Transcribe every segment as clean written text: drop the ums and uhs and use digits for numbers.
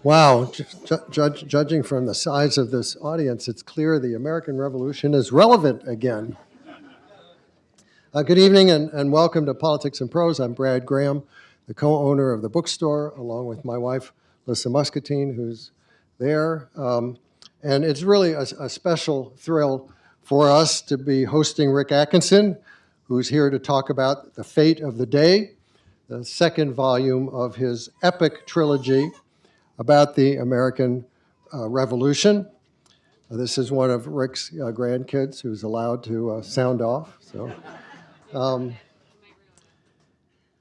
Wow, judging from the size of this audience, it's clear the American Revolution is relevant again. Good evening and welcome to Politics and Prose. I'm Brad Graham, the co-owner of the bookstore, along with my wife, Lissa Muscatine, who's there. And it's really a special thrill for us to be hosting Rick Atkinson, who's here to talk about The Fate of the Day, the second volume of his epic trilogy about the American Revolution. This is one of Rick's grandkids who's allowed to sound off. So,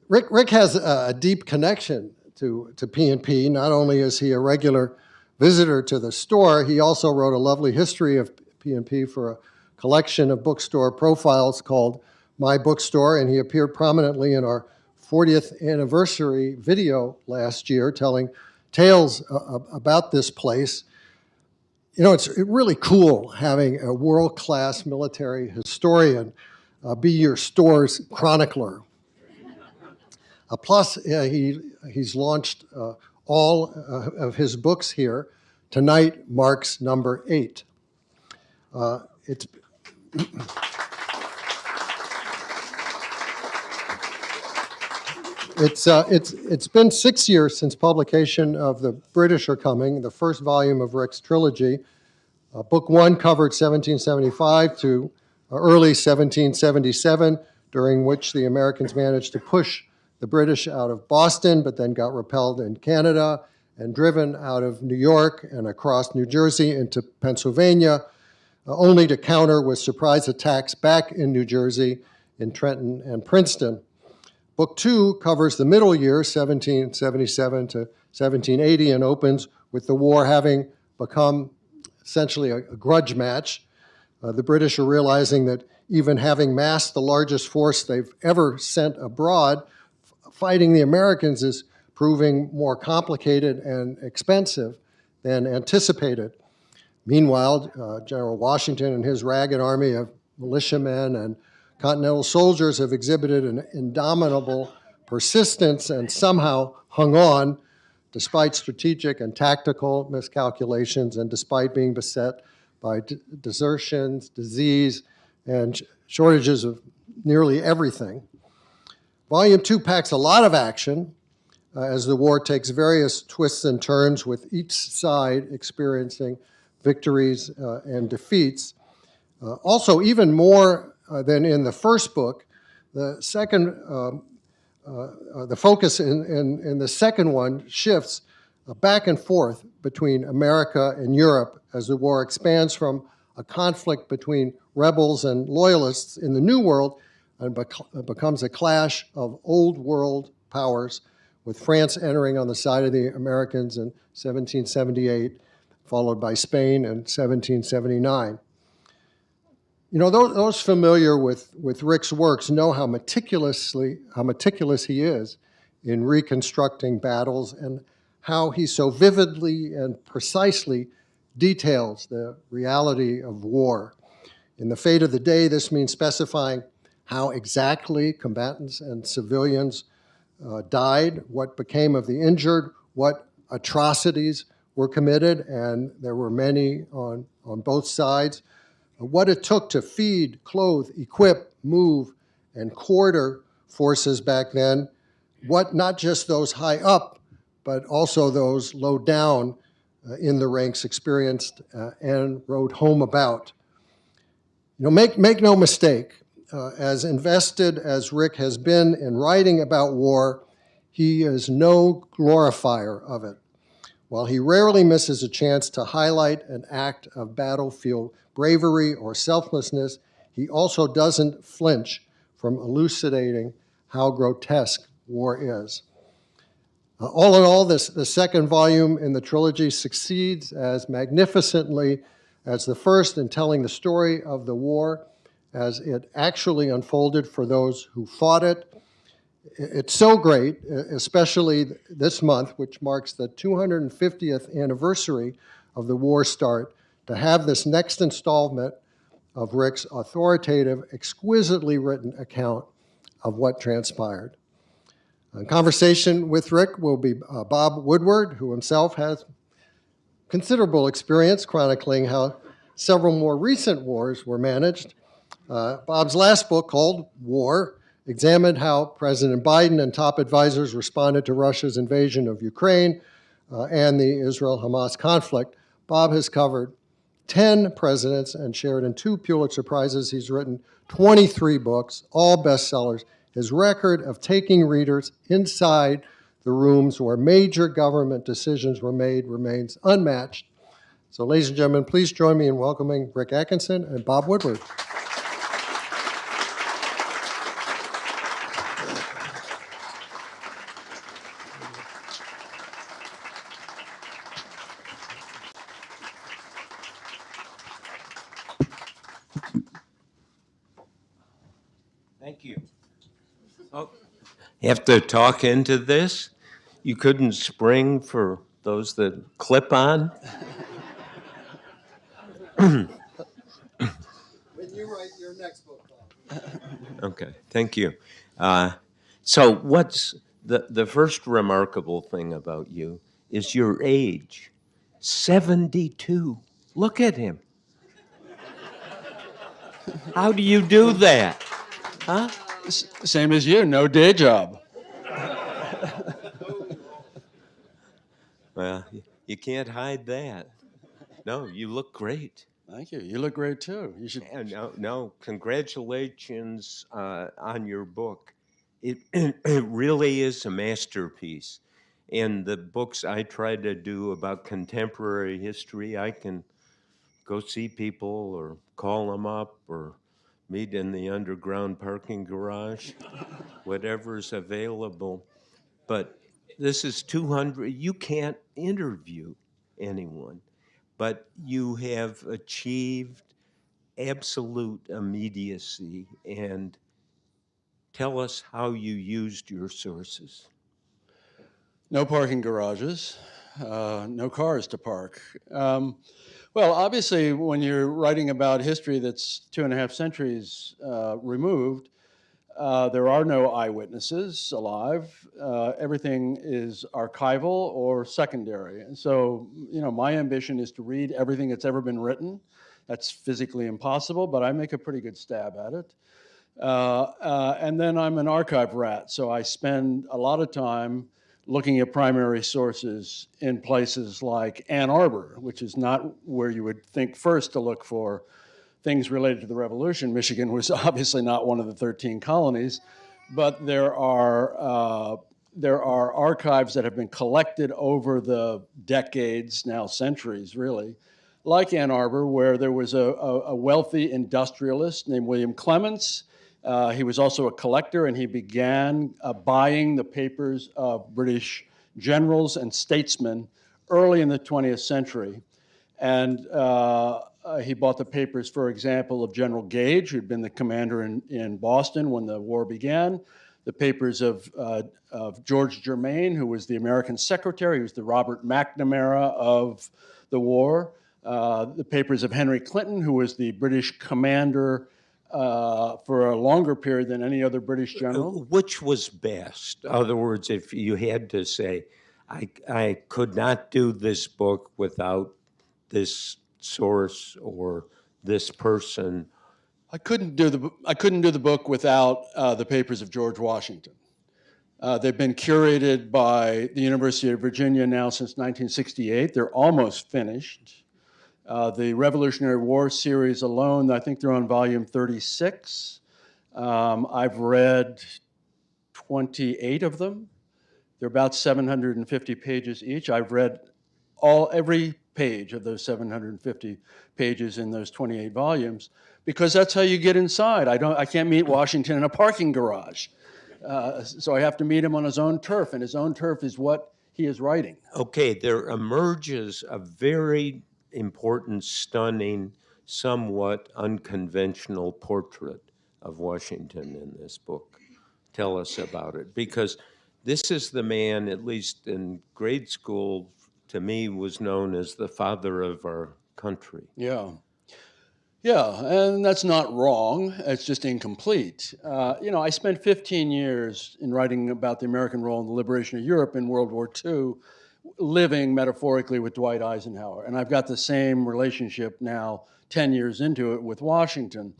Rick has a deep connection to P&P. Not only is he a regular visitor to the store, he also wrote a lovely history of P&P for a collection of bookstore profiles called My Bookstore, and he appeared prominently in our 40th anniversary video last year telling tales about this place. You know, it's really cool having a world-class military historian be your store's chronicler. Plus, he's launched all of his books here. Tonight marks number 8. It's been 6 years since publication of The British Are Coming, the first volume of Rick's trilogy. Book 1 covered 1775 to early 1777, during which the Americans managed to push the British out of Boston, but then got repelled in Canada and driven out of New York and across New Jersey into Pennsylvania, only to counter with surprise attacks back in New Jersey, in Trenton and Princeton. Book 2 covers the middle years, 1777 to 1780, and opens with the war having become essentially a grudge match. The British are realizing that even having massed the largest force they've ever sent abroad, fighting the Americans is proving more complicated and expensive than anticipated. Meanwhile, General Washington and his ragged army of militiamen and Continental soldiers have exhibited an indomitable persistence and somehow hung on despite strategic and tactical miscalculations and despite being beset by desertions, disease, and shortages of nearly everything. Volume 2 packs a lot of action as the war takes various twists and turns, with each side experiencing victories and defeats. Also, even more than in the first book, the focus in the second one shifts back and forth between America and Europe as the war expands from a conflict between rebels and loyalists in the New World and becomes a clash of old world powers, with France entering on the side of the Americans in 1778, followed by Spain in 1779. You know, those familiar with Rick's works know how meticulous he is in reconstructing battles and how he so vividly and precisely details the reality of war. In The Fate of the Day, this means specifying how exactly combatants and civilians died, what became of the injured, what atrocities were committed, and there were many on both sides, what it took to feed, clothe, equip, move, and quarter forces back then, what not just those high up, but also those low down in the ranks experienced and wrote home about. You know, make no mistake, as invested as Rick has been in writing about war, he is no glorifier of it. While he rarely misses a chance to highlight an act of battlefield bravery or selflessness, he also doesn't flinch from elucidating how grotesque war is. All in all, the second volume in the trilogy succeeds as magnificently as the first in telling the story of the war as it actually unfolded for those who fought it. It's so great, especially this month, which marks the 250th anniversary of the war start, to have this next installment of Rick's authoritative, exquisitely written account of what transpired. Conversation with Rick will be Bob Woodward, who himself has considerable experience chronicling how several more recent wars were managed. Bob's last book, called War, examined how President Biden and top advisors responded to Russia's invasion of Ukraine and the Israel-Hamas conflict. Bob has covered 10 presidents and shared in 2 Pulitzer Prizes. He's written 23 books, all bestsellers. His record of taking readers inside the rooms where major government decisions were made remains unmatched. So, ladies and gentlemen, please join me in welcoming Rick Atkinson and Bob Woodward. Thank you. Oh, you have to talk into this? You couldn't spring for those that clip on? When you write your next book, Bob. Okay, thank you. So what's the first remarkable thing about you is your age, 72. Look at him. How do you do that? Huh? Same as you, no day job. Well, you can't hide that. No, you look great. Thank you. You look great too. You should. No, congratulations on your book. It really is a masterpiece. And the books I try to do about contemporary history, I can go see people or call them up or meet in the underground parking garage, whatever's available. But this is 200. You can't interview anyone, but you have achieved absolute immediacy. And tell us how you used your sources. No parking garages, no cars to park. Well, obviously, when you're writing about history that's 2.5 centuries removed, there are no eyewitnesses alive. Everything is archival or secondary. And so, my ambition is to read everything that's ever been written. That's physically impossible, but I make a pretty good stab at it. And then I'm an archive rat, so I spend a lot of time looking at primary sources in places like Ann Arbor, which is not where you would think first to look for things related to the Revolution. Michigan was obviously not one of the 13 colonies, but there are archives that have been collected over the decades, now centuries really, like Ann Arbor, where there was a wealthy industrialist named William Clements. He was also a collector, and he began buying the papers of British generals and statesmen early in the 20th century. And he bought the papers, for example, of General Gage, who'd been the commander in Boston when the war began, the papers of George Germain, who was the American secretary, who was the Robert McNamara of the war, the papers of Henry Clinton, who was the British commander for a longer period than any other British general. Which was best? In other words, if you had to say, I could not do this book without this source or this person. I couldn't do the book without the papers of George Washington. They've been curated by the University of Virginia now since 1968. They're almost finished. The Revolutionary War series alone, I think they're on volume 36. I've read 28 of them. They're about 750 pages each. I've read every page of those 750 pages in those 28 volumes, because that's how you get inside. I can't meet Washington in a parking garage. So I have to meet him on his own turf, and his own turf is what he is writing. Okay, there emerges a very important, stunning, somewhat unconventional portrait of Washington in this book. Tell us about it, because this is the man, at least in grade school, to me, was known as the father of our country. Yeah. Yeah, and that's not wrong. It's just incomplete. I spent 15 years in writing about the American role in the liberation of Europe in World War II, living metaphorically with Dwight Eisenhower. And I've got the same relationship now, 10 years into it, with Washington.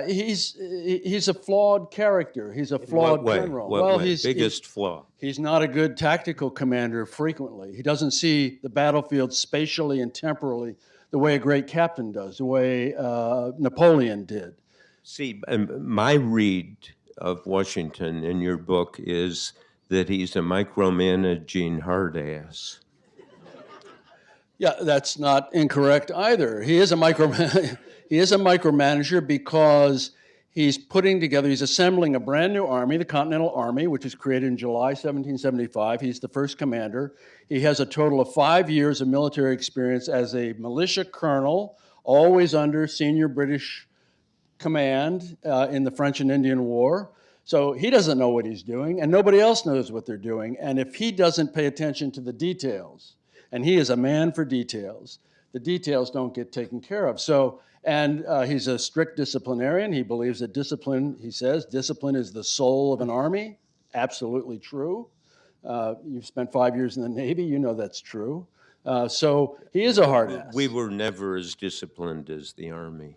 He's a flawed character. He's a In what flawed way? general. What Well, way? Biggest flaw. he's not a good tactical commander frequently. He doesn't see the battlefield spatially and temporally the way a great captain does, the way Napoleon did. See, my read of Washington in your book is that he's a micromanaging hard ass. Yeah, that's not incorrect either. He is a micromanager because he's putting together, he's assembling a brand new army, the Continental Army, which was created in July 1775. He's the first commander. He has a total of 5 years of military experience as a militia colonel, always under senior British command in the French and Indian War. So he doesn't know what he's doing, and nobody else knows what they're doing. And if he doesn't pay attention to the details, and he is a man for details, the details don't get taken care of. So, and he's a strict disciplinarian. He believes that discipline, he says, discipline is the soul of an army. Absolutely true. You've spent 5 years in the Navy, you know that's true. So he is a hard ass. We were never as disciplined as the Army.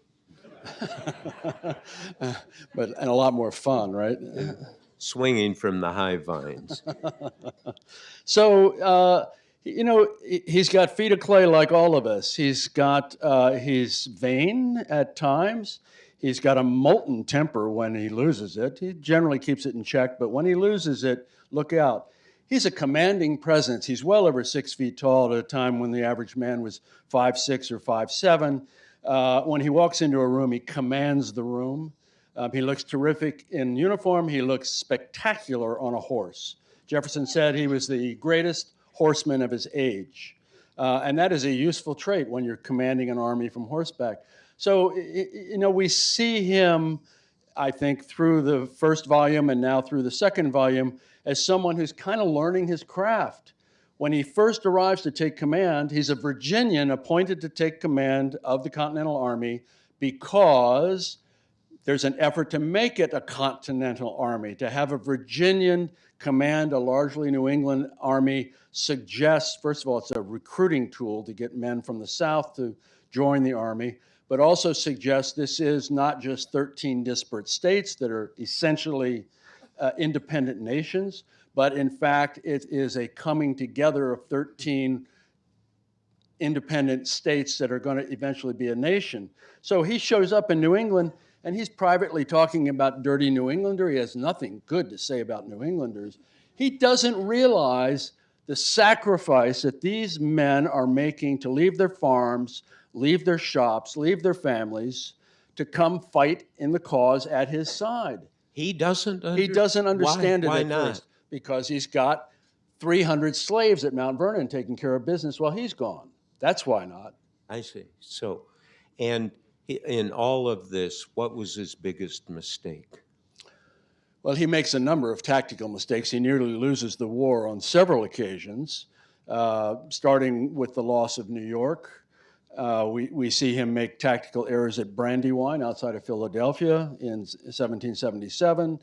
And a lot more fun, right? Swinging from the high vines. So, he's got feet of clay like all of us. He's vain at times. He's got a molten temper when he loses it. He generally keeps it in check, but when he loses it, look out. He's a commanding presence. He's well over 6 feet tall at a time when the average man was 5'6" or 5'7". When he walks into a room, he commands the room. He looks terrific in uniform. He looks spectacular on a horse. Jefferson said he was the greatest horseman of his age. And that is a useful trait when you're commanding an army from horseback. So, we see him, I think, through the first volume and now through the second volume as someone who's kind of learning his craft. When he first arrives to take command, he's a Virginian appointed to take command of the Continental Army because there's an effort to make it a Continental Army. To have a Virginian command a largely New England army suggests, first of all, it's a recruiting tool to get men from the South to join the army, but also suggests this is not just 13 disparate states that are essentially independent nations, but in fact, it is a coming together of 13 independent states that are going to eventually be a nation. So he shows up in New England, and he's privately talking about dirty New Englander. He has nothing good to say about New Englanders. He doesn't realize the sacrifice that these men are making to leave their farms, leave their shops, leave their families, to come fight in the cause at his side. He doesn't understand why it at not? first, because he's got 300 slaves at Mount Vernon taking care of business while he's gone. That's why not. I see. So, and in all of this, what was his biggest mistake? Well, he makes a number of tactical mistakes. He nearly loses the war on several occasions, starting with the loss of New York. We see him make tactical errors at Brandywine outside of Philadelphia in 1777.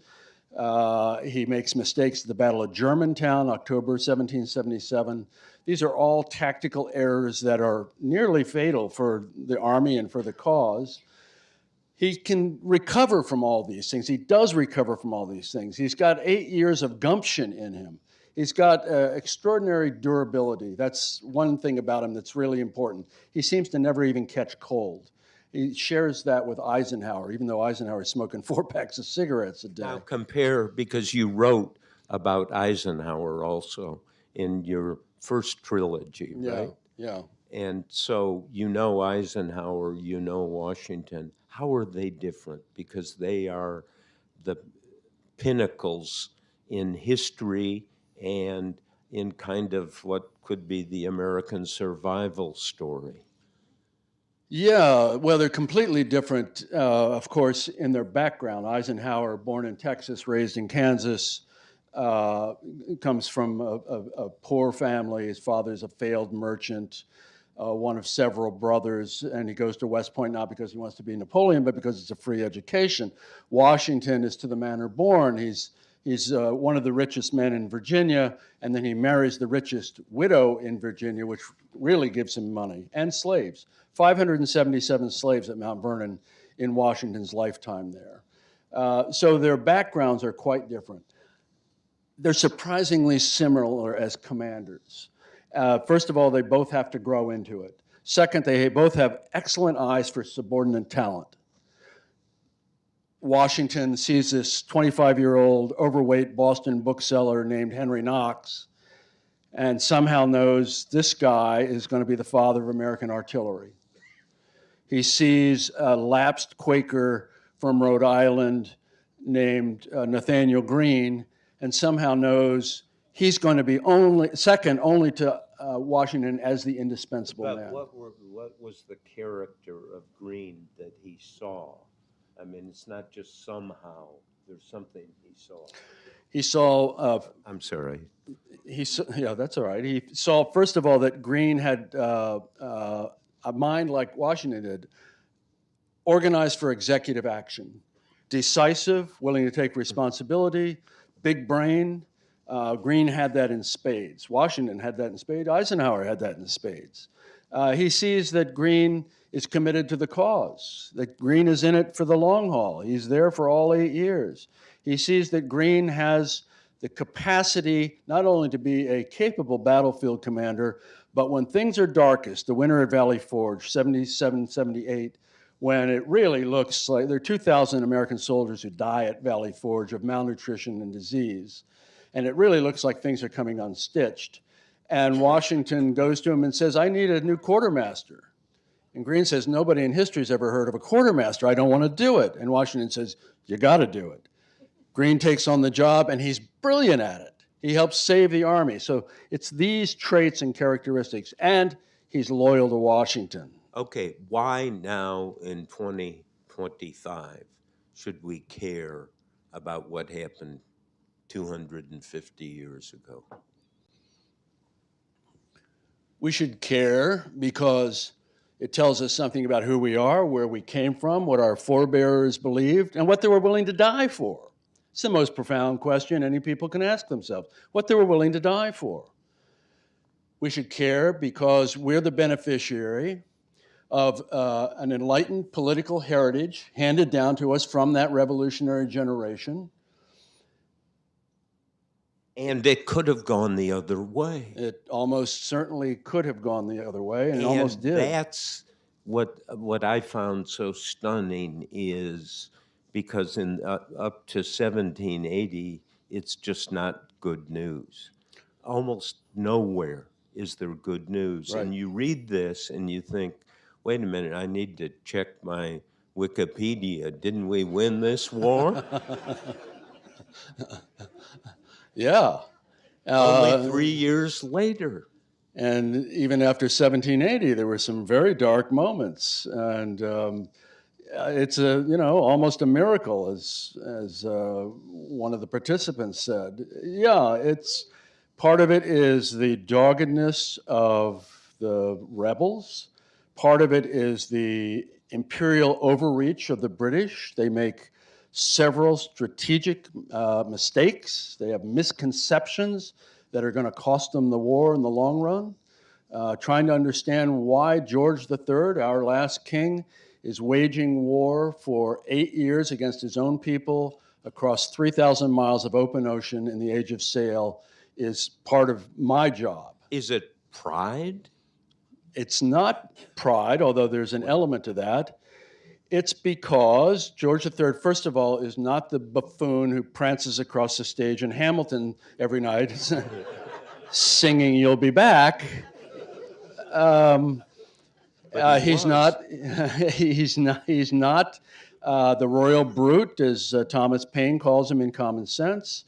He makes mistakes at the Battle of Germantown, October 1777. These are all tactical errors that are nearly fatal for the army and for the cause. He can recover from all these things. He does recover from all these things. He's got 8 years of gumption in him. He's got extraordinary durability. That's one thing about him that's really important. He seems to never even catch cold. He shares that with Eisenhower, even though Eisenhower is smoking 4 packs of cigarettes a day. Now compare, because you wrote about Eisenhower also in your first trilogy, right? Yeah. And so you know Eisenhower, you know Washington. How are they different? Because they are the pinnacles in history and in kind of what could be the American survival story. Yeah, well, they're completely different, of course, in their background. Eisenhower, born in Texas, raised in Kansas, comes from a poor family. His father's a failed merchant. one of several brothers, and he goes to West Point not because he wants to be Napoleon, but because it's a free education. Washington is to the manor born. He's one of the richest men in Virginia, and then he marries the richest widow in Virginia, which really gives him money, and slaves. 577 slaves at Mount Vernon in Washington's lifetime there. So their backgrounds are quite different. They're surprisingly similar as commanders. First of all, they both have to grow into it. Second, they both have excellent eyes for subordinate talent. Washington sees this 25-year-old overweight Boston bookseller named Henry Knox and somehow knows this guy is going to be the father of American artillery. He sees a lapsed Quaker from Rhode Island named Nathaniel Greene and somehow knows he's going to be second only to Washington as the indispensable man. What was the character of Greene that he saw? I mean, it's not just somehow. There's something he saw. He saw. I'm sorry. Yeah, that's all right. He saw, first of all, that Greene had a mind like Washington did, organized for executive action, decisive, willing to take responsibility, big brain. Greene had that in spades. Washington had that in spades. Eisenhower had that in spades. He sees that Greene is committed to the cause, that Greene is in it for the long haul. He's there for all 8 years. He sees that Greene has the capacity not only to be a capable battlefield commander, but when things are darkest, the winter at Valley Forge, 77, 78, when it really looks like there are 2,000 American soldiers who die at Valley Forge of malnutrition and disease, and it really looks like things are coming unstitched. And Washington goes to him and says, I need a new quartermaster. And Greene says, nobody in history has ever heard of a quartermaster. I don't want to do it. And Washington says, you got to do it. Greene takes on the job, and he's brilliant at it. He helps save the Army. So it's these traits and characteristics, and he's loyal to Washington. Okay, why now in 2025 should we care about what happened 250 years ago? We should care because it tells us something about who we are, where we came from, what our forebears believed, and what they were willing to die for. It's the most profound question any people can ask themselves, what they were willing to die for. We should care because we're the beneficiary of an enlightened political heritage handed down to us from that revolutionary generation. And it could have gone the other way. It almost certainly could have gone the other way, and it almost did. That's what I found so stunning is because up to 1780, it's just not good news. Almost nowhere is there good news. Right. And you read this and you think, wait a minute, I need to check my Wikipedia. Didn't we win this war? Yeah. Only 3 years later. And even after 1780, there were some very dark moments. And it's almost a miracle, as one of the participants said. Yeah, it's part of it is the doggedness of the rebels. Part of it is the imperial overreach of the British. They make several strategic mistakes. They have misconceptions that are going to cost them the war in the long run. Trying to understand why George III, our last king, is waging war for 8 years against his own people across 3,000 miles of open ocean in the age of sail is part of my job. Is it pride? It's not pride, although there's an element to that. It's because George III, first of all, is not the buffoon who prances across the stage in Hamilton every night singing "You'll Be Back." He's not the royal brute, as Thomas Paine calls him in Common Sense.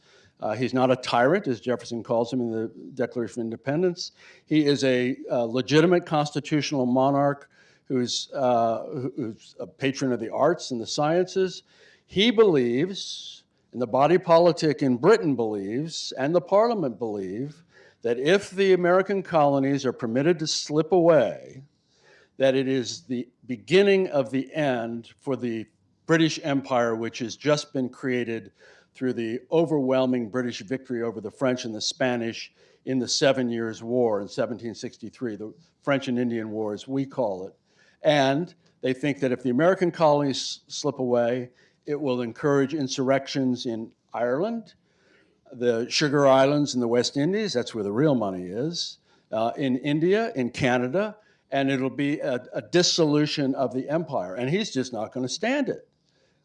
He's not a tyrant, as Jefferson calls him in the Declaration of Independence. He is a legitimate constitutional monarch who's a patron of the arts and the sciences. He believes, and the body politic in Britain believes, and the Parliament believe, that if the American colonies are permitted to slip away, that it is the beginning of the end for the British Empire, which has just been created through the overwhelming British victory over the French and the Spanish in the 7 Years' War in 1763, the French and Indian War, as we call it. And they think that if the American colonies slip away, it will encourage insurrections in Ireland, the Sugar Islands in the West Indies, that's where the real money is, in India, in Canada, and it'll be a dissolution of the empire. And he's just not going to stand it.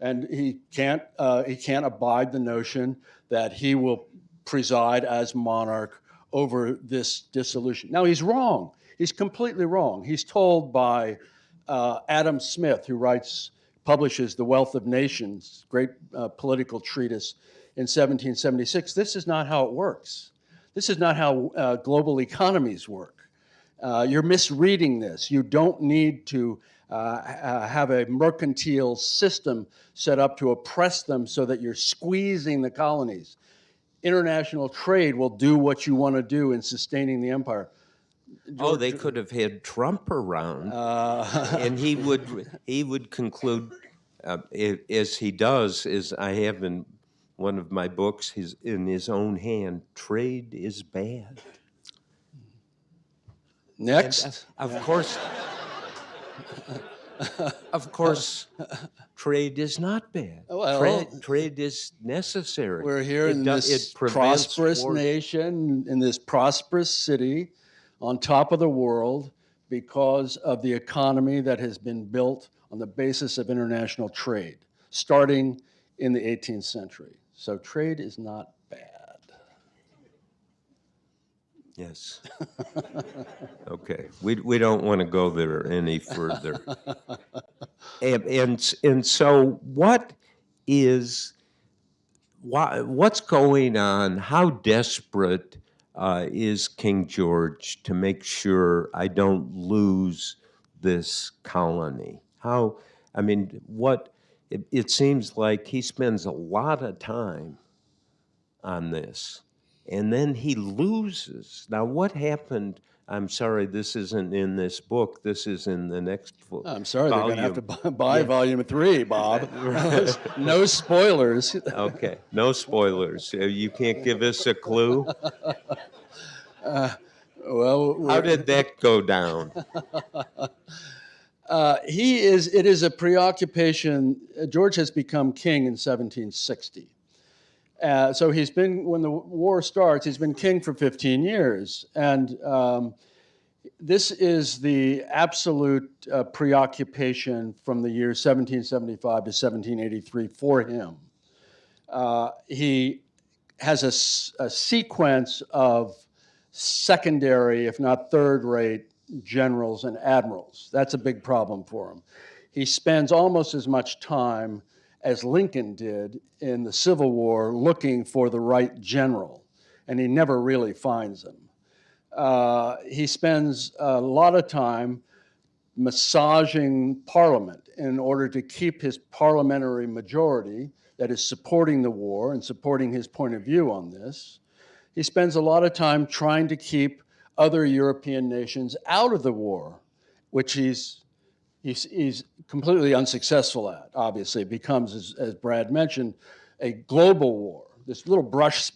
And he can't abide the notion that he will preside as monarch over this dissolution. Now, he's wrong. He's completely wrong. He's told by Adam Smith, who publishes The Wealth of Nations, great political treatise in 1776. This is not how it works. This is not how global economies work. You're misreading this. You don't need to have a mercantile system set up to oppress them so that you're squeezing the colonies. International trade will do what you want to do in sustaining the empire. They could have had Trump around, and he would conclude, as he does, as I have in one of my books, in his own hand, trade is bad. Next. And, of course, trade is not bad. Well, trade is necessary. We're here in this prosperous nation, in this prosperous city, on top of the world, because of the economy that has been built on the basis of international trade, starting in the 18th century. So trade is not bad. Yes. Okay. We don't want to go there any further. And so what's going on? How desperate is King George to make sure I don't lose this colony? It seems like he spends a lot of time on this, and then he loses. Now, what happened? I'm sorry, this isn't in this book. This is in the next book. I'm sorry, volume. They're going to have to buy volume 3, Bob. No spoilers. Okay, no spoilers. You can't give us a clue? How did that go down? It is a preoccupation. George has become king in 1760. So he's been, when the war starts, he's been king for 15 years. And this is the absolute preoccupation from the year 1775 to 1783 for him. He has a sequence of secondary, if not third-rate, generals and admirals. That's a big problem for him. He spends almost as much time as Lincoln did in the Civil War looking for the right general, and he never really finds him. He spends a lot of time massaging Parliament in order to keep his parliamentary majority that is supporting the war and supporting his point of view on this. He spends a lot of time trying to keep other European nations out of the war, which he's completely unsuccessful at, obviously. It becomes, as Brad mentioned, a global war. This little brush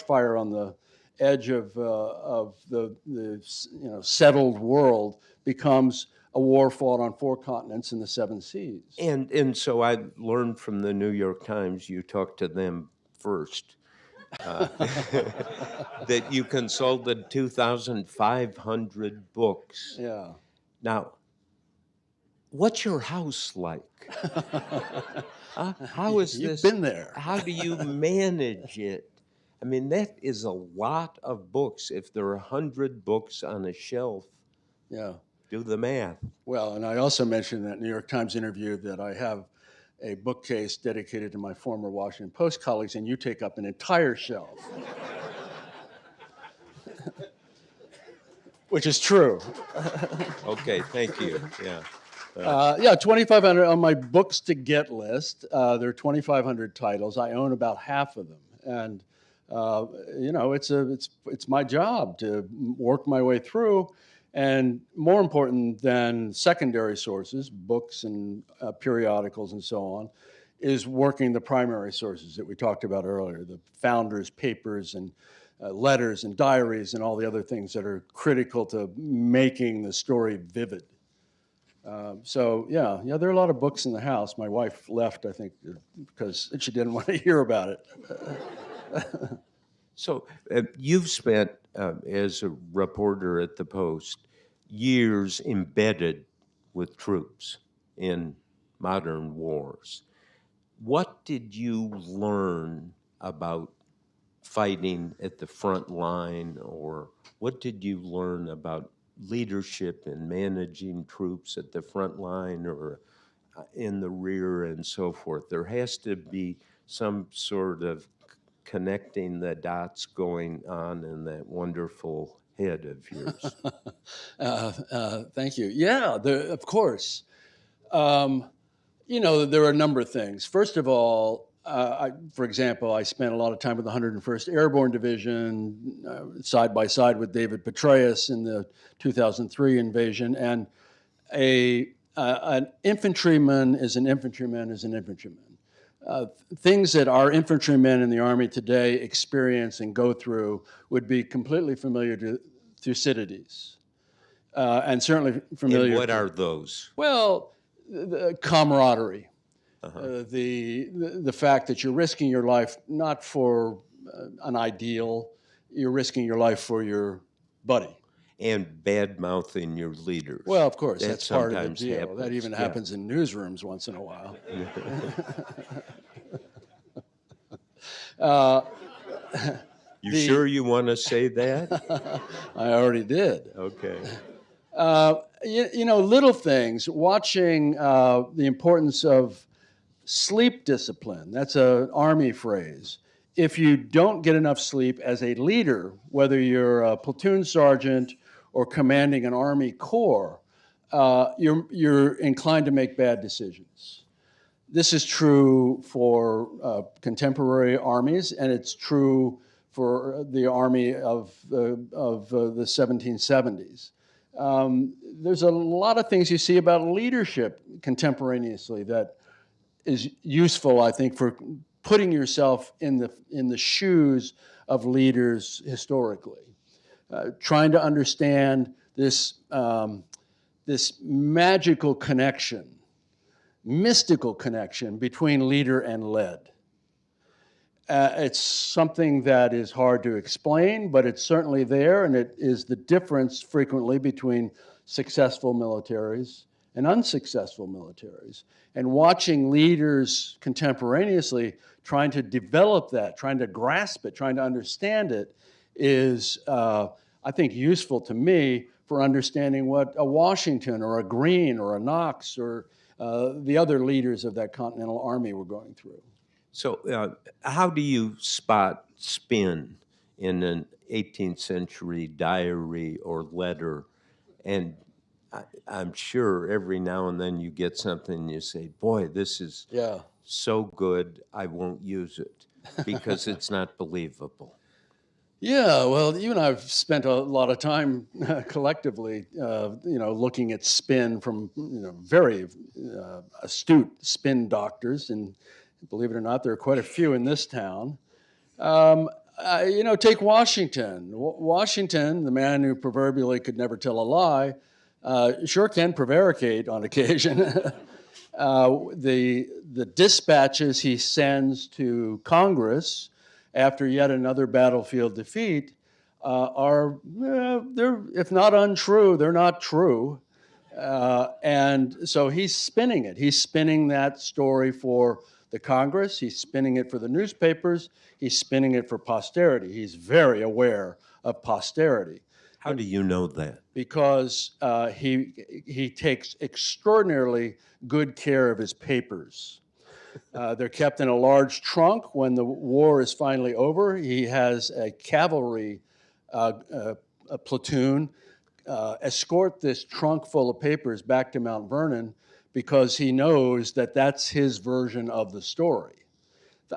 fire on the edge of the settled world becomes a war fought on 4 continents in the 7 seas. And so I learned from the New York Times, you talked to them first, that you consulted 2,500 books. Yeah. Now, what's your house like? How is this? You've been there. How do you manage it? I mean, that is a lot of books. If there are 100 books on a shelf, yeah, do the math. Well, and I also mentioned in that New York Times interview that I have a bookcase dedicated to my former Washington Post colleagues, and you take up an entire shelf. Which is true. Okay, thank you. Yeah. 2,500 on my books to get list. There are 2,500 titles. I own about half of them. And You know, it's my job to work my way through. And more important than secondary sources, books and periodicals and so on, is working the primary sources that we talked about earlier, the founders' papers and letters and diaries and all the other things that are critical to making the story vivid. So yeah, there are a lot of books in the house. My wife left, I think, because she didn't want to hear about it. So you've spent, as a reporter at the Post, years embedded with troops in modern wars. What did you learn about fighting at the front line, or what did you learn about leadership and managing troops at the front line or in the rear and so forth? There has to be some sort of connecting the dots going on in that wonderful head of yours. Thank you. Yeah, of course. You know, there are a number of things. First of all, for example, I spent a lot of time with the 101st Airborne Division, side by side with David Petraeus in the 2003 invasion. And an infantryman is an infantryman is an infantryman. Things that our infantrymen in the Army today experience and go through would be completely familiar to Thucydides, and certainly familiar. And what are those? Well, the camaraderie, the fact that you're risking your life not for an ideal, you're risking your life for your buddy. And bad-mouthing your leaders. Well, of course, that's part of the sometimes deal. happens. That even happens in newsrooms once in a while. You sure you want to say that? I already did. Okay. You know, little things, watching the importance of sleep discipline. That's an Army phrase. If you don't get enough sleep as a leader, whether you're a platoon sergeant or commanding an Army corps, you're inclined to make bad decisions. This is true for contemporary armies, and it's true for the Army of the 1770s. There's a lot of things you see about leadership contemporaneously that is useful, I think, for putting yourself in the shoes of leaders historically. Trying to understand this magical connection, mystical connection between leader and led. It's something that is hard to explain, but it's certainly there, and it is the difference frequently between successful militaries and unsuccessful militaries. And watching leaders contemporaneously trying to develop that, trying to grasp it, trying to understand it is, I think, useful to me for understanding what a Washington or a Greene or a Knox or the other leaders of that Continental Army were going through. So how do you spot spin in an 18th century diary or letter? And I'm sure every now and then you get something and you say, boy, this is so good, I won't use it because it's not believable. Yeah, well, you and I have spent a lot of time collectively, looking at spin from, very astute spin doctors, and believe it or not, there are quite a few in this town. Take Washington. Washington, the man who proverbially could never tell a lie, sure can prevaricate on occasion. The dispatches he sends to Congress after yet another battlefield defeat are, they're, if not untrue, they're not true. And so he's spinning it. He's spinning that story for the Congress. He's spinning it for the newspapers. He's spinning it for posterity. He's very aware of posterity. How do you know that? Because he takes extraordinarily good care of his papers. They're kept in a large trunk. When the war is finally over, he has a cavalry a platoon escort this trunk full of papers back to Mount Vernon because he knows that that's his version of the story.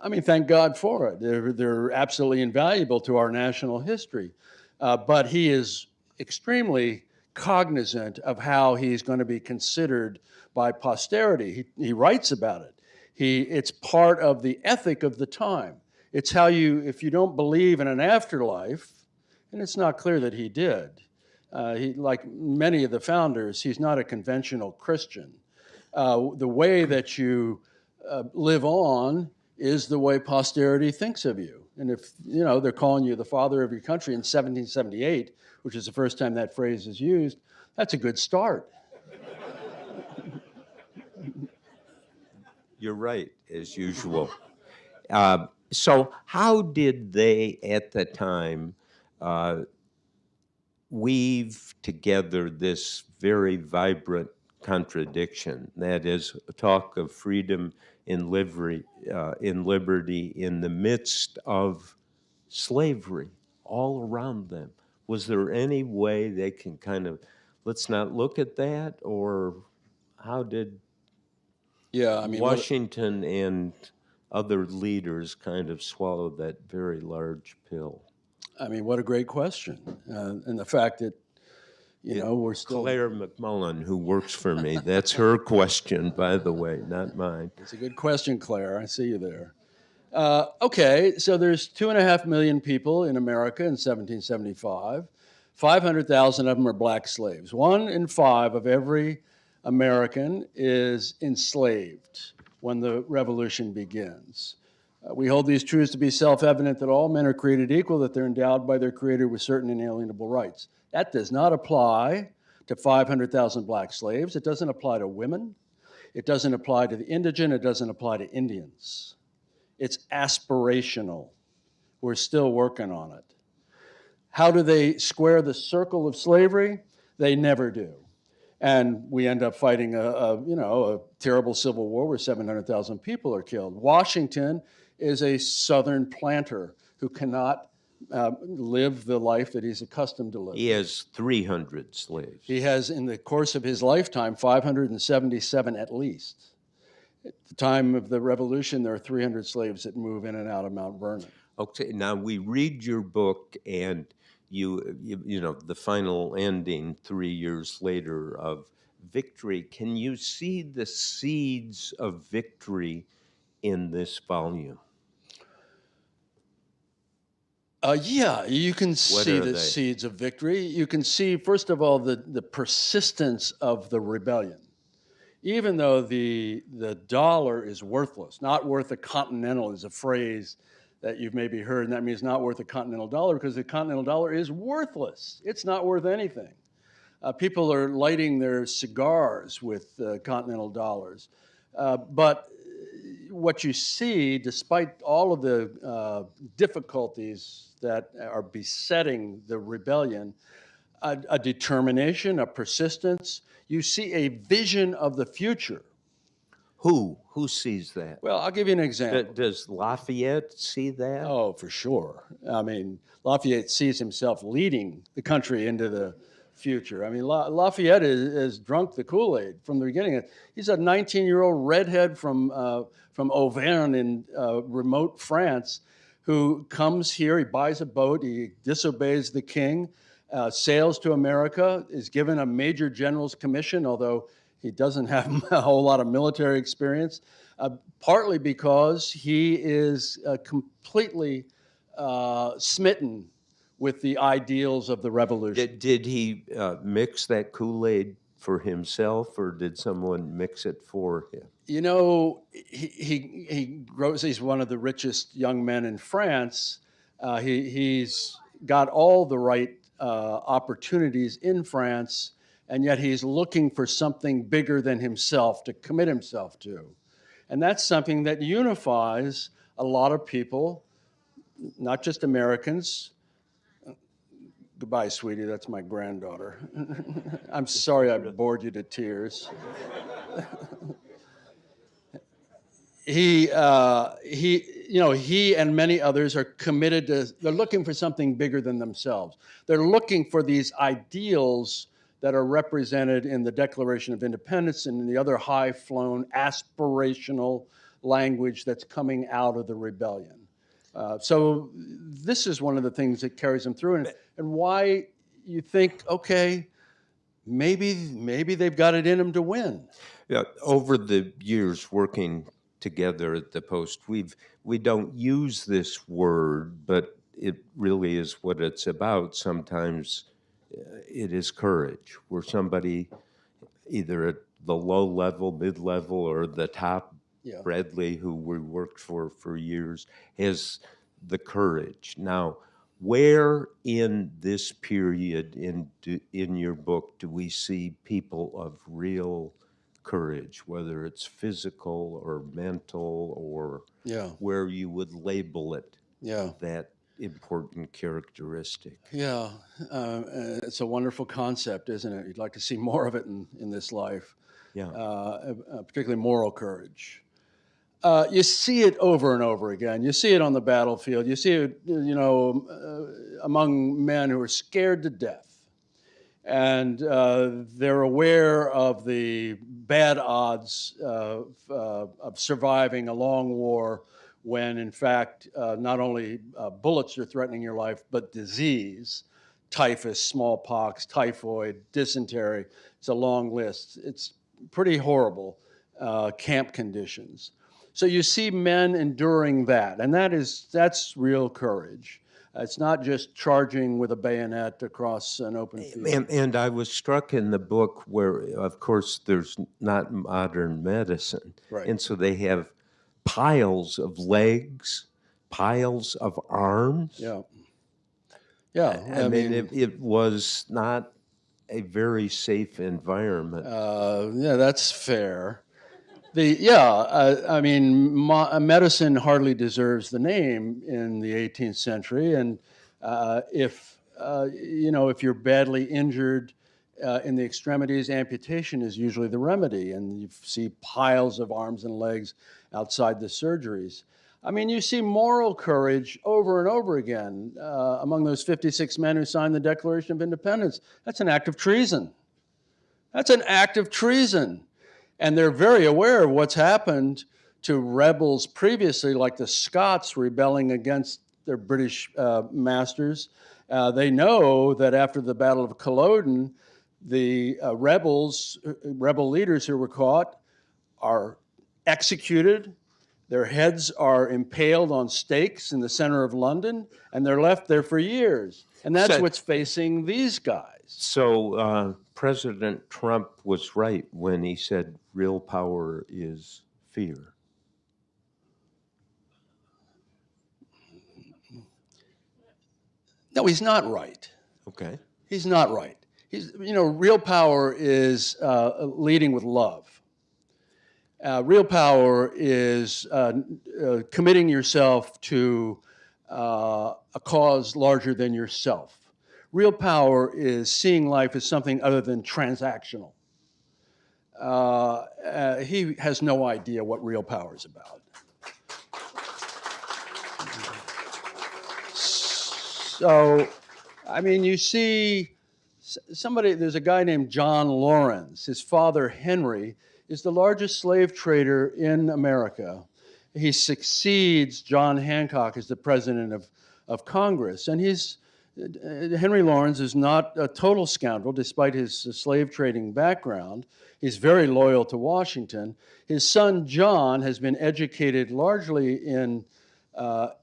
I mean, thank God for it. They're absolutely invaluable to our national history. But he is extremely cognizant of how he's going to be considered by posterity. He writes about it. It's part of the ethic of the time. It's how if you don't believe in an afterlife, and it's not clear that he did. Like many of the founders, he's not a conventional Christian. The way that you live on is the way posterity thinks of you. And if, they're calling you the father of your country in 1778, which is the first time that phrase is used, that's a good start. You're right, as usual. So how did they, at the time, weave together this very vibrant contradiction? That is, talk of freedom in liberty in the midst of slavery all around them. Was there any way they can kind of, let's not look at that? Or how did Washington and other leaders kind of swallow that very large pill? I mean, what a great question. And the fact that, we're still... Claire McMullen, who works for me, that's her question, by the way, not mine. It's a good question, Claire. I see you there. Okay, so there's 2.5 million people in America in 1775. 500,000 of them are black slaves. 1 in 5 of every American is enslaved when the revolution begins. We hold these truths to be self-evident that all men are created equal, that they're endowed by their Creator with certain inalienable rights. That does not apply to 500,000 black slaves. It doesn't apply to women. It doesn't apply to the indigent. It doesn't apply to Indians. It's aspirational. We're still working on it. How do they square the circle of slavery? They never do. And we end up fighting a terrible civil war where 700,000 people are killed. Washington is a Southern planter who cannot live the life that he's accustomed to live. He has 300 slaves. He has, in the course of his lifetime, 577 at least. At the time of the Revolution, there are 300 slaves that move in and out of Mount Vernon. Okay, now we read your book, and you know, the final ending 3 years later of victory. Can you see the seeds of victory in this volume? Yeah, you can see the seeds of victory. You can see, first of all, the persistence of the rebellion. Even though the dollar is worthless, not worth a continental is a phrase that you've maybe heard, and that means not worth a continental dollar, because the continental dollar is worthless. It's not worth anything. People are lighting their cigars with continental dollars. But what you see, despite all of the difficulties that are besetting the rebellion, a determination, a persistence, you see a vision of the future. Who sees that? Well, I'll give you an example. Does Lafayette see that? Oh, for sure. I mean, Lafayette sees himself leading the country into the future. I mean, Lafayette is drunk the Kool-Aid from the beginning. He's a 19-year-old redhead from Auvergne in remote France who comes here, he buys a boat, he disobeys the king, sails to America, is given a major general's commission, although he doesn't have a whole lot of military experience, partly because he is completely smitten with the ideals of the revolution. Did he mix that Kool-Aid for himself, or did someone mix it for him? You know, he grows. He's one of the richest young men in France. He's got all the right opportunities in France, and yet he's looking for something bigger than himself to commit himself to. And that's something that unifies a lot of people, not just Americans. Goodbye, sweetie, that's my granddaughter. I'm sorry I bored you to tears. He and many others are committed to, they're looking for something bigger than themselves. They're looking for these ideals that are represented in the Declaration of Independence and in the other high-flown, aspirational language that's coming out of the rebellion. So this is one of the things that carries them through, and why you think, okay, maybe they've got it in them to win. Yeah, over the years working together at the Post, we don't use this word, but it really is what it's about. Sometimes it is courage, where somebody either at the low level, mid level, or the top, Yeah. Bradley, who we worked for years, has the courage. Now, where in this period in your book do we see people of real courage, whether it's physical or mental, or Yeah. where you would label it Yeah. that important characteristic? Yeah, it's a wonderful concept, isn't it? You'd like to see more of it in this life, Yeah. particularly moral courage. You see it over and over again. You see it on the battlefield. You see it, among men who are scared to death, and they're aware of the bad odds of surviving a long war, when in fact not only bullets are threatening your life, but disease, typhus, smallpox, typhoid, dysentery. It's a long list. It's pretty horrible camp conditions. So you see men enduring that, and that's real courage. It's not just charging with a bayonet across an open field. And I was struck in the book where, of course, there's not modern medicine. Right. And so they have piles of legs, piles of arms. Yeah. Yeah. I mean, it was not a very safe environment. Yeah, that's fair. Medicine hardly deserves the name in the 18th century, and if you're badly injured in the extremities, amputation is usually the remedy, and you see piles of arms and legs outside the surgeries. I mean, you see moral courage over and over again among those 56 men who signed the Declaration of Independence. That's an act of treason. That's an act of treason. And they're very aware of what's happened to rebels previously, like the Scots rebelling against their British masters. They know that after the Battle of Culloden, the rebel leaders who were caught are executed. Their heads are impaled on stakes in the center of London, and they're left there for years. And that's what's facing these guys. So President Trump was right when he said real power is fear. No, he's not right. Okay. He's not right. Real power is leading with love. Real power is committing yourself to a cause larger than yourself. Real power is seeing life as something other than transactional. He has no idea what real power is about. So, I mean, you see there's a guy named John Lawrence. His father, Henry, is the largest slave trader in America. He succeeds John Hancock as the president of Congress. And Henry Lawrence is not a total scoundrel, despite his slave trading background. He's very loyal to Washington. His son, John, has been educated largely in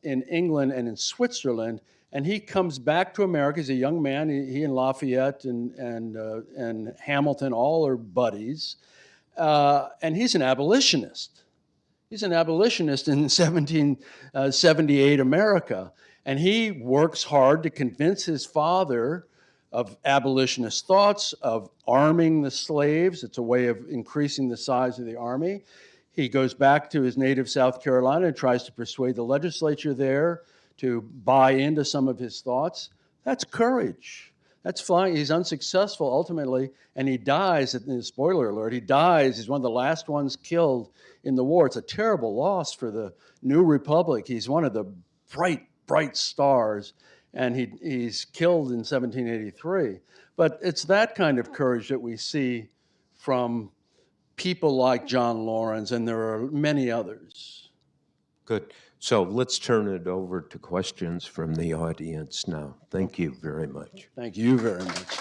England and in Switzerland. And he comes back to America. He's a young man. He and Lafayette and Hamilton all are buddies. And he's an abolitionist. He's an abolitionist in 1778 America. And he works hard to convince his father of abolitionist thoughts, of arming the slaves. It's a way of increasing the size of the army. He goes back to his native South Carolina and tries to persuade the legislature there to buy into some of his thoughts. That's courage. That's flying. He's unsuccessful ultimately, and he dies, spoiler alert, he dies. He's one of the last ones killed in the war. It's a terrible loss for the new republic. He's one of the bright stars, and he's killed in 1783. But it's that kind of courage that we see from people like John Lawrence, and there are many others. Good. So let's turn it over to questions from the audience now. Thank you very much. Thank you very much.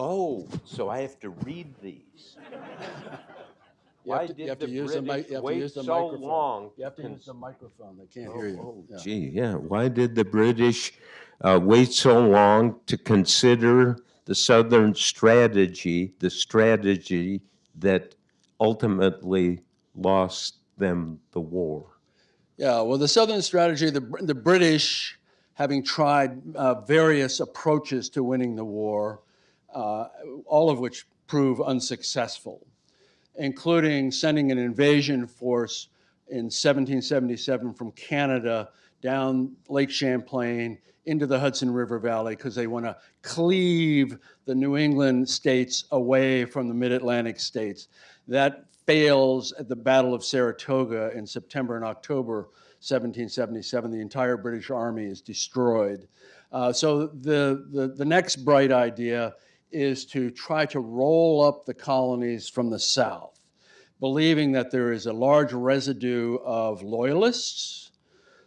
Oh, so I have to read these. Why did the British wait so long? You have to use the microphone. They can't hear you. Oh, gee, yeah. Why did the British wait so long to consider the Southern strategy, the strategy that ultimately lost them the war? Yeah, well, the Southern strategy, the British, having tried various approaches to winning the war, all of which prove unsuccessful, including sending an invasion force in 1777 from Canada down Lake Champlain into the Hudson River Valley because they want to cleave the New England states away from the mid-Atlantic states. That fails at the Battle of Saratoga in September and October 1777. The entire British Army is destroyed. So the next bright idea is to try to roll up the colonies from the south, believing that there is a large residue of loyalists.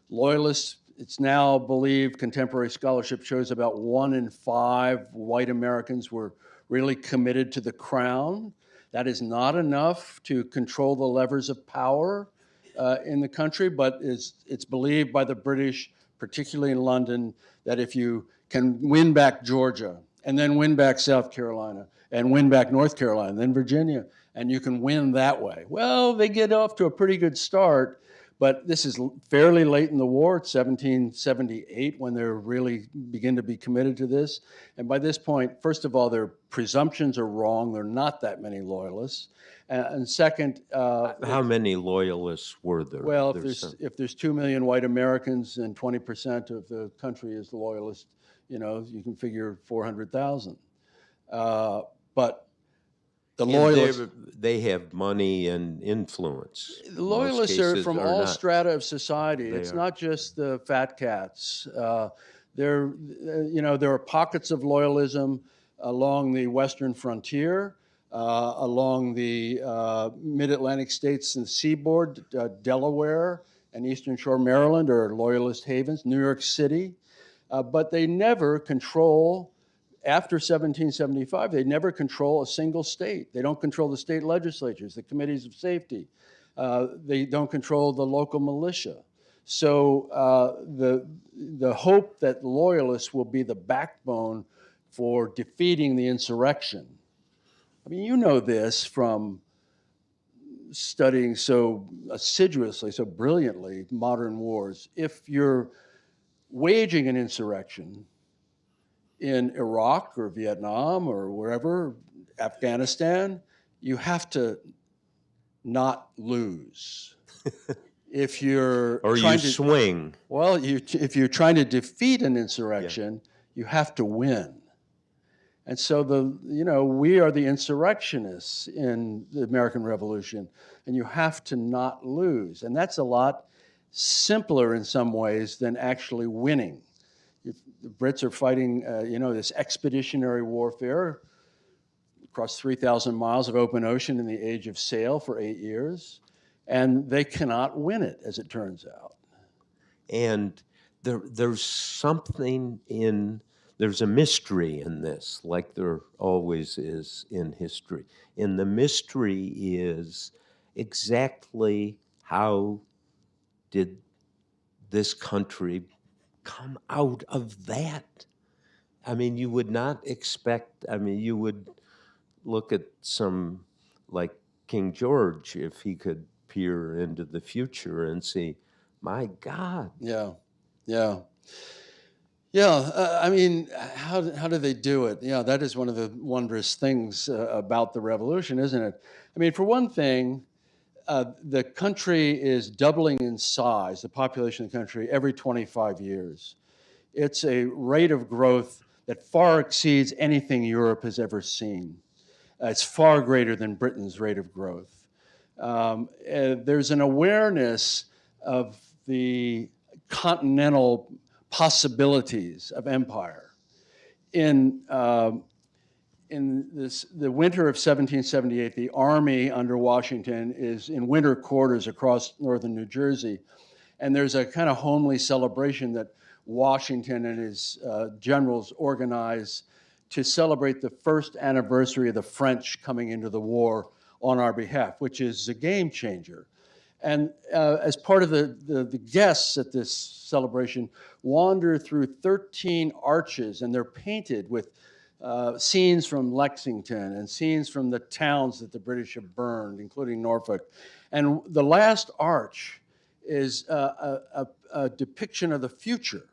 Loyalists, it's now believed, contemporary scholarship shows about 1 in 5 white Americans were really committed to the crown. That is not enough to control the levers of power in the country, but it's believed by the British, particularly in London, that if you can win back Georgia, and then win back South Carolina, and win back North Carolina, then Virginia, and you can win that way. Well, they get off to a pretty good start, but this is fairly late in the war. It's 1778 when they really begin to be committed to this. And by this point, first of all, their presumptions are wrong. There are not that many loyalists. And second, how many loyalists were there? Well, if there's 2 million white Americans and 20% of the country is loyalist, you can figure 400,000. But the loyalists, they have money and influence. The loyalists are from all strata of society. It's not just the fat cats. There are pockets of loyalism along the western frontier, along the mid-Atlantic states and seaboard. Delaware and Eastern Shore, Maryland are loyalist havens. New York City. But they never control, after 1775, they never control a single state. They don't control the state legislatures, the committees of safety. They don't control the local militia. So the hope that loyalists will be the backbone for defeating the insurrection. I mean, you know this from studying so assiduously, so brilliantly, modern wars. If you're waging an insurrection in Iraq or Vietnam or wherever, Afghanistan, you have to not lose. If you're swing. Well, if you're trying to defeat an insurrection, you have to win. And so we are the insurrectionists in the American Revolution, and you have to not lose. And that's a lot simpler in some ways than actually winning. The Brits are fighting, this expeditionary warfare across 3,000 miles of open ocean in the age of sail for 8 years, and they cannot win it, as it turns out. And there's a mystery in this, like there always is in history. And the mystery is exactly how did this country come out of that? I mean, you would not expect, you would look at some like King George if he could peer into the future and see, my God. Yeah. How do they do it? Yeah, that is one of the wondrous things about the revolution, isn't it? I mean, for one thing, the country is doubling in size, the population of the country, every 25 years. It's a rate of growth that far exceeds anything Europe has ever seen. It's far greater than Britain's rate of growth. There's an awareness of the continental possibilities of empire. In the winter of 1778, the army under Washington is in winter quarters across northern New Jersey, and there's a kind of homely celebration that Washington and his generals organize to celebrate the first anniversary of the French coming into the war on our behalf, which is a game changer. And as part of the guests at this celebration wander through 13 arches, and they're painted with scenes from Lexington and scenes from the towns that the British have burned, including Norfolk. And the last arch is a depiction of the future.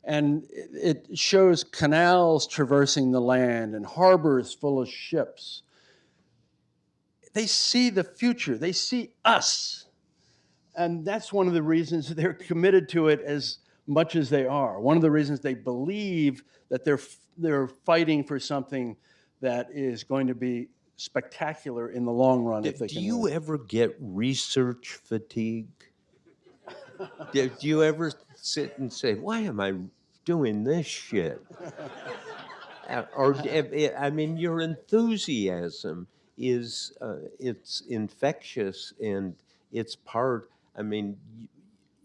And it shows canals traversing the land and harbors full of ships. They see the future. They see us. And that's one of the reasons they're committed to it as much as they are. One of the reasons they believe that they're fighting for something that is going to be spectacular in the long run. Do you ever get research fatigue? Do you ever sit and say, why am I doing this shit? Or, I mean, your enthusiasm is, it's infectious, and it's part, I mean,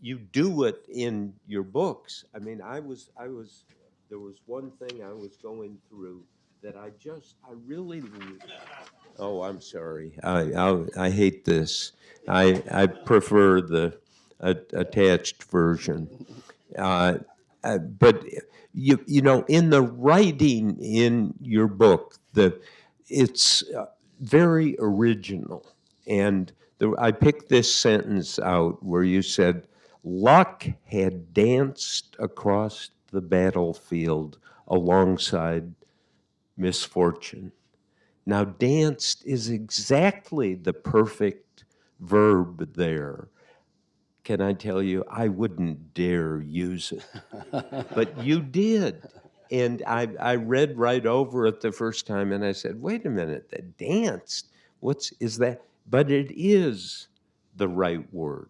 you do it in your books. I mean, there was one thing I was going through that I really, oh, I'm sorry. I hate this. I prefer the attached version. But you know, in the writing in your book, it's very original. And I picked this sentence out where you said, "Luck had danced across the battlefield alongside misfortune." Now, danced is exactly the perfect verb there. Can I tell you, I wouldn't dare use it, but you did. And I read right over it the first time, and I said, wait a minute, the danced, is that? But it is the right word.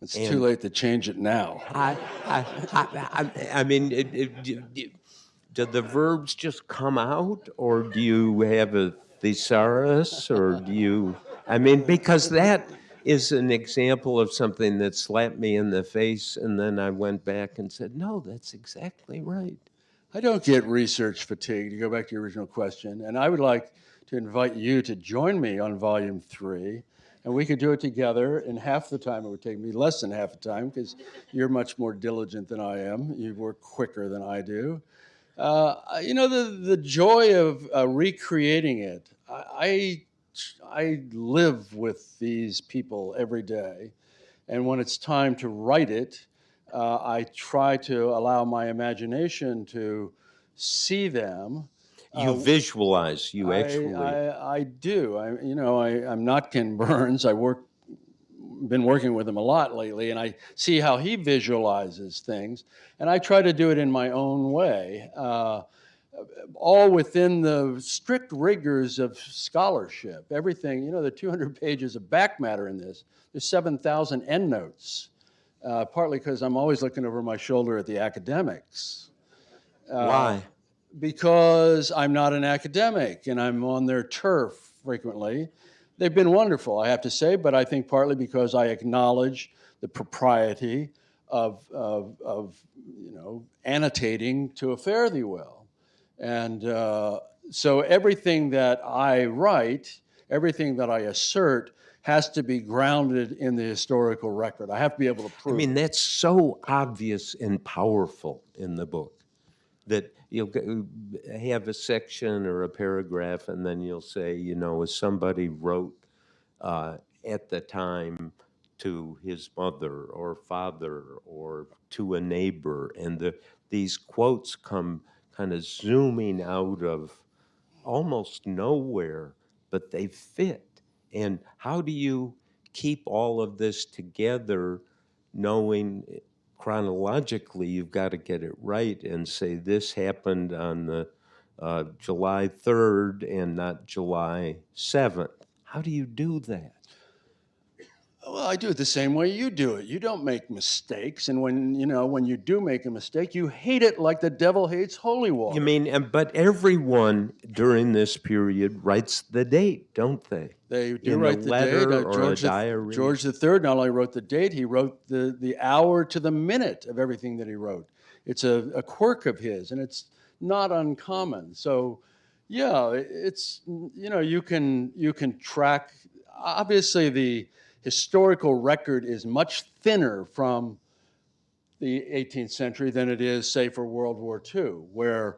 It's too late to change it now. I mean, do the verbs just come out, or do you have a thesaurus, or do you, I mean, because that is an example of something that slapped me in the face, and then I went back and said, no, that's exactly right. I don't get research fatigue, to go back to your original question, and I would like to invite you to join me on Volume 3, and we could do it together in half the time it would take me, less than half the time, because you're much more diligent than I am. You work quicker than I do. You know, the joy of recreating it, I live with these people every day, and when it's time to write it, I try to allow my imagination to see them. You visualize, you actually. I do. I'm not Ken Burns. Been working with him a lot lately, and I see how he visualizes things, and I try to do it in my own way, all within the strict rigors of scholarship. Everything, you know, the 200 pages of back matter in this, there's 7,000 endnotes, partly because I'm always looking over my shoulder at the academics. Why? Because I'm not an academic, and I'm on their turf frequently. They've been wonderful, I have to say, but I think partly because I acknowledge the propriety of you know, annotating to a fare thee well. And so everything that I write, everything that I assert, has to be grounded in the historical record. I have to be able to prove. I mean, that's so obvious and powerful in the book, that you'll have a section or a paragraph, and then you'll say, you know, as somebody wrote at the time to his mother or father or to a neighbor, and these quotes come kind of zooming out of almost nowhere, but they fit. And how do you keep all of this together, knowing chronologically you've got to get it right and say this happened on the July 3rd and not July 7th? How do you do that? Well, I do it the same way you do it. You don't make mistakes, and when you do make a mistake, you hate it like the devil hates holy water. You mean, but everyone during this period writes the date, don't they? They do In write a the letter date. or a diary? George III not only wrote the date, he wrote the hour to the minute of everything that he wrote. It's a quirk of his, and it's not uncommon. So, yeah, it's you can track. Obviously, the historical record is much thinner from the 18th century than it is, say, for World War II, where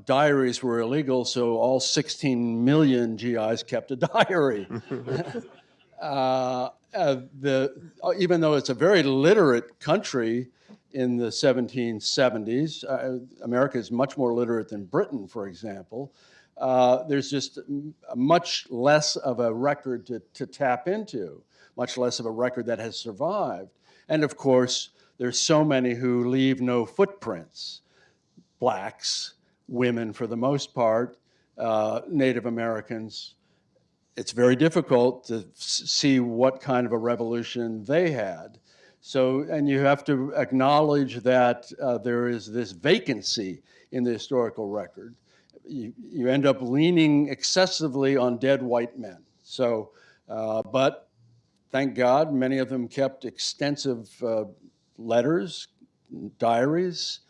diaries were illegal, so all 16 million GIs kept a diary. Even though it's a very literate country in the 1770s, America is much more literate than Britain, for example. There's just much less of a record to tap into, much less of a record that has survived. And of course, there's so many who leave no footprints. Blacks, women for the most part, Native Americans. It's very difficult to see what kind of a revolution they had. So, and you have to acknowledge that there is this vacancy in the historical record. You end up leaning excessively on dead white men. So, but thank God, many of them kept extensive letters, diaries,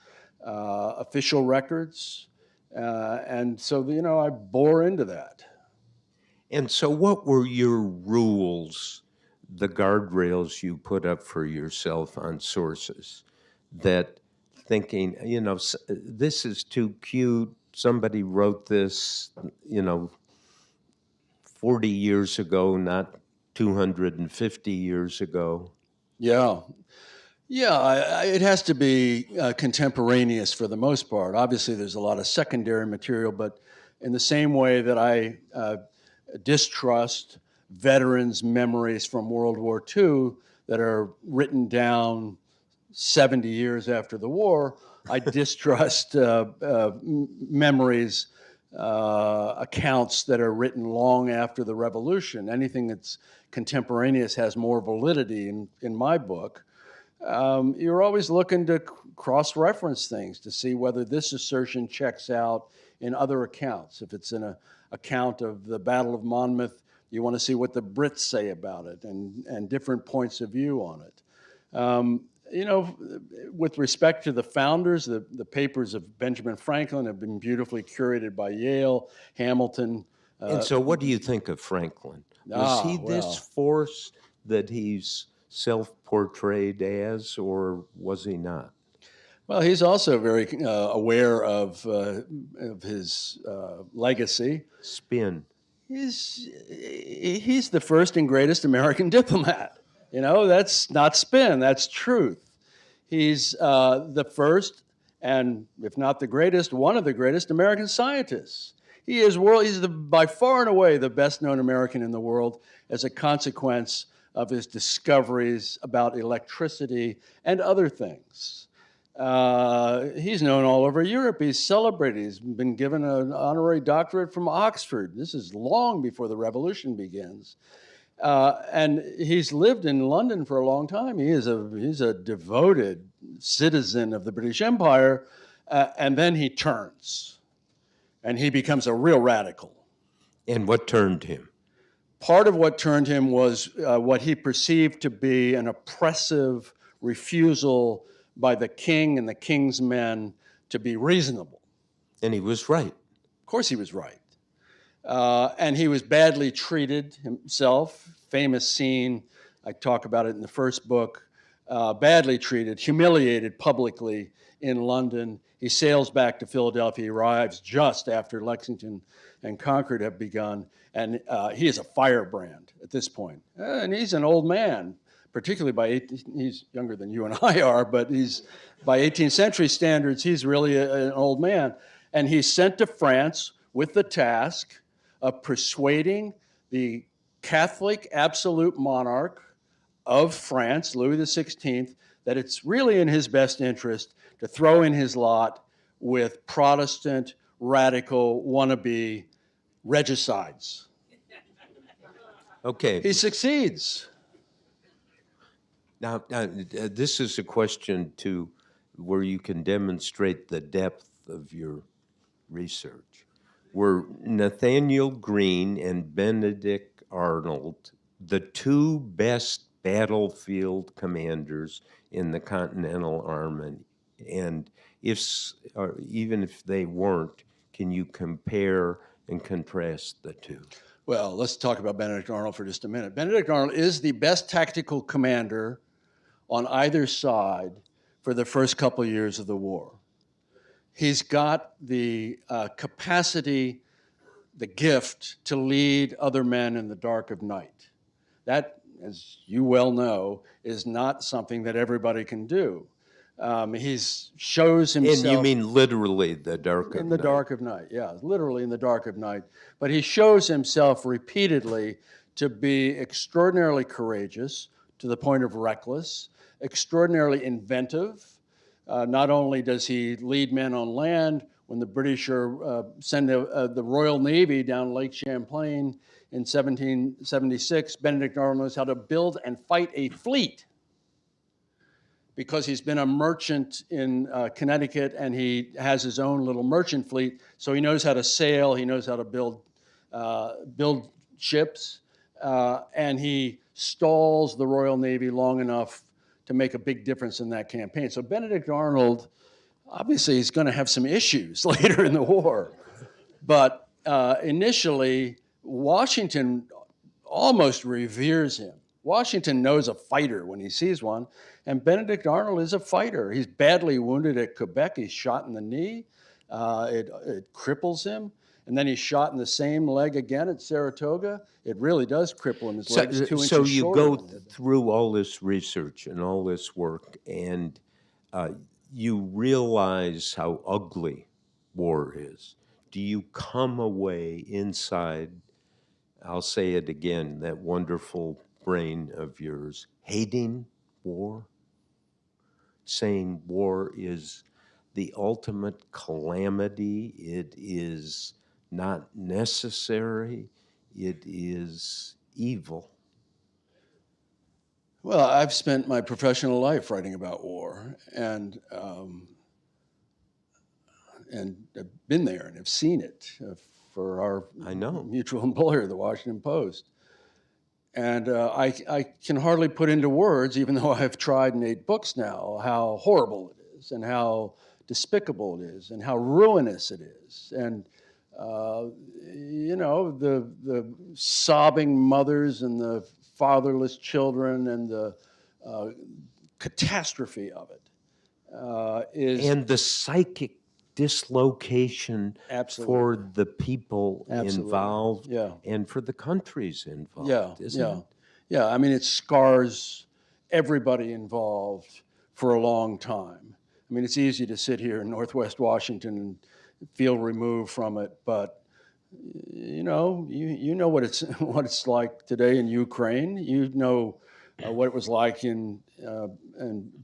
official records, and so I bore into that. And so, what were your rules, the guardrails you put up for yourself on sources? That thinking, this is too cute. Somebody wrote this, 40 years ago, not 250 years ago. Yeah. Yeah, it has to be contemporaneous for the most part. Obviously, there's a lot of secondary material, but in the same way that I distrust veterans' memories from World War II that are written down 70 years after the war, I distrust memories, accounts that are written long after the revolution. Anything that's contemporaneous has more validity in my book. You're always looking to cross-reference things to see whether this assertion checks out in other accounts. If it's in an account of the Battle of Monmouth, you want to see what the Brits say about it and different points of view on it. With respect to the founders, the papers of Benjamin Franklin have been beautifully curated by Yale, Hamilton. And so what do you think of Franklin? Was he this force that he's self-portrayed as, or was he not? Well, he's also very aware of his legacy. Spin. He's the first and greatest American diplomat. That's not spin, that's truth. He's the first, and if not the greatest, one of the greatest American scientists. He's by far and away the best known American in the world as a consequence of his discoveries about electricity and other things. He's known all over Europe. He's celebrated. He's been given an honorary doctorate from Oxford. This is long before the revolution begins. And he's lived in London for a long time. He's a devoted citizen of the British Empire. And then he turns, and he becomes a real radical. And what turned him? Part of what turned him was what he perceived to be an oppressive refusal by the king and the king's men to be reasonable. And he was right. Of course he was right. And he was badly treated himself. Famous scene, I talk about it in the first book, badly treated, humiliated publicly in London. He sails back to Philadelphia. He arrives just after Lexington and Concord have begun. And he is a firebrand at this point. And he's an old man, particularly he's younger than you and I are, but by 18th century standards, he's really an old man. And he's sent to France with the task of persuading the Catholic absolute monarch of France, Louis XVI, that it's really in his best interest to throw in his lot with Protestant, radical, wannabe regicides. Okay. He succeeds. Now, this is a question to where you can demonstrate the depth of your research. Were Nathaniel Greene and Benedict Arnold the two best battlefield commanders in the Continental Army? And or even if they weren't, can you compare and contrast the two? Well, let's talk about Benedict Arnold for just a minute. Benedict Arnold is the best tactical commander on either side for the first couple years of the war. He's got the capacity, the gift to lead other men in the dark of night. That, as you well know, is not something that everybody can do. He shows himself. And you mean literally the dark of night? In the dark of night, yeah, literally in the dark of night. But he shows himself repeatedly to be extraordinarily courageous, to the point of reckless, extraordinarily inventive. Not only does he lead men on land, when the British send the Royal Navy down Lake Champlain in 1776, Benedict Arnold knows how to build and fight a fleet, because he's been a merchant in Connecticut, and he has his own little merchant fleet. So he knows how to sail, he knows how to build ships, and he stalls the Royal Navy long enough to make a big difference in that campaign. So Benedict Arnold, obviously, is going to have some issues later in the war. But initially, Washington almost reveres him. Washington knows a fighter when he sees one, and Benedict Arnold is a fighter. He's badly wounded at Quebec. He's shot in the knee. It cripples him. And then he's shot in the same leg again at Saratoga. It really does cripple him. His leg's 2 inches So you shorter go than it. through all this research and all this work, and you realize how ugly war is. Do you come away inside, I'll say it again, that wonderful brain of yours, hating war? Saying war is the ultimate calamity. It is not necessary. It is evil. Well, I've spent my professional life writing about war, and I've been there and have seen it for our I know. mutual employer, the Washington Post. And I can hardly put into words, even though I've tried in 8 books now, how horrible it is, and how despicable it is, and how ruinous it is. And you know, the sobbing mothers and the fatherless children and the catastrophe of it is... And the psychic dislocation Absolutely. for the people Absolutely. involved, Yeah. and for the countries involved, Yeah, isn't it? Yeah, I mean, it scars everybody involved for a long time. I mean, it's easy to sit here in Northwest Washington and feel removed from it, but you know what it's like today in Ukraine. You know what it was like in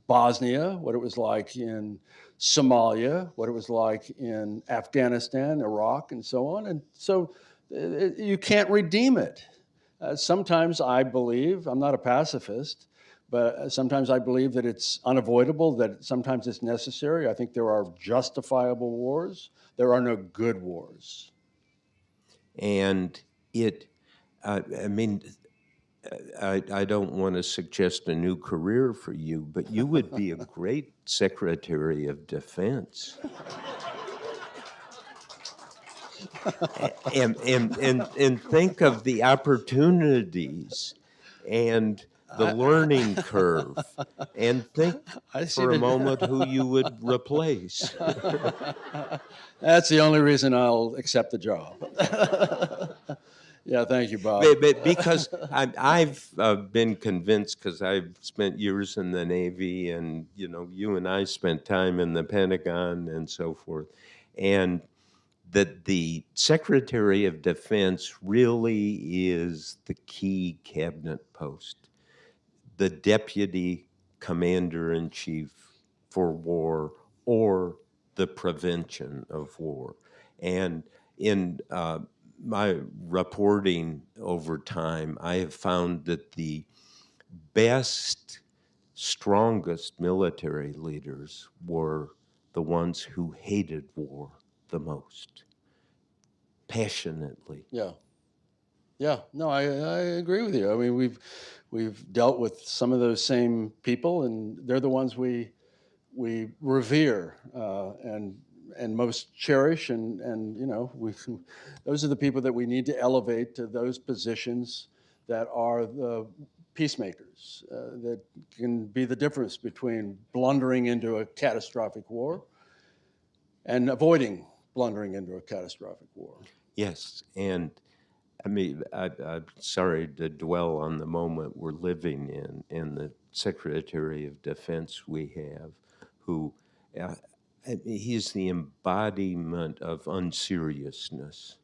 Bosnia, what it was like in Somalia, what it was like in Afghanistan, Iraq, and so on. And so you can't redeem it. Sometimes I believe, I'm not a pacifist, but sometimes I believe that it's unavoidable, that sometimes it's necessary. I think there are justifiable wars. There are no good wars. And I mean, I don't want to suggest a new career for you, but you would be a great Secretary of Defense. and think of the opportunities and the learning curve, and think for a moment who you would replace. That's the only reason I'll accept the job. Yeah, thank you, Bob. But because I've been convinced, because I've spent years in the Navy, and you and I spent time in the Pentagon and so forth, and that the Secretary of Defense really is the key cabinet post, the deputy commander-in-chief for war or the prevention of war. And in my reporting over time, I have found that the best strongest military leaders were the ones who hated war the most, passionately. Yeah. Yeah, no, I agree with you. I mean, we've dealt with some of those same people, and they're the ones we revere and most cherish, and you know, those are the people that we need to elevate to those positions that are the peacemakers that can be the difference between blundering into a catastrophic war and avoiding blundering into a catastrophic war. Yes, and I mean, I'm sorry to dwell on the moment we're living in, and the Secretary of Defense we have, who he's the embodiment of unseriousness.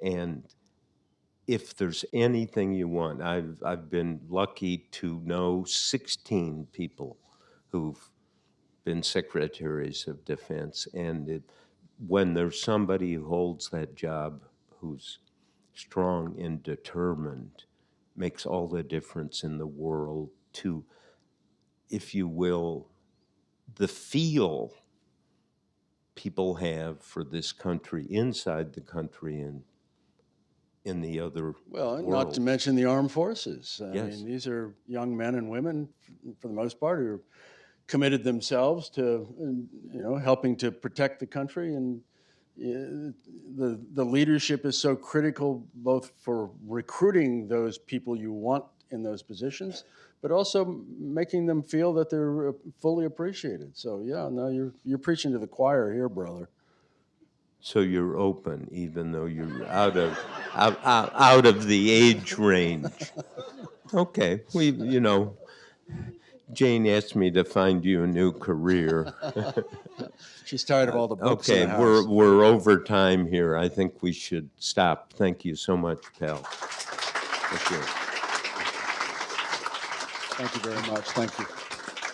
And if there's anything you want, I've been lucky to know 16 people who've been secretaries of defense, and when there's somebody who holds that job who's strong and determined, makes all the difference in the world to, if you will, the feel people have for this country inside the country and in the other Well, world. not to mention the armed forces. I Yes. mean, these are young men and women, for the most part, who committed themselves to, you know, helping to protect the country, and the leadership is so critical, both for recruiting those people you want in those positions, but also making them feel that they're fully appreciated. So yeah, no, you're preaching to the choir here, brother. So you're open, even though you're out of the age range. Okay, you know, Jane asked me to find you a new career. She's tired of all the books Okay, in the house. we're over time here. I think we should stop. Thank you so much, pal. Thank you. Thank you very much. Thank you.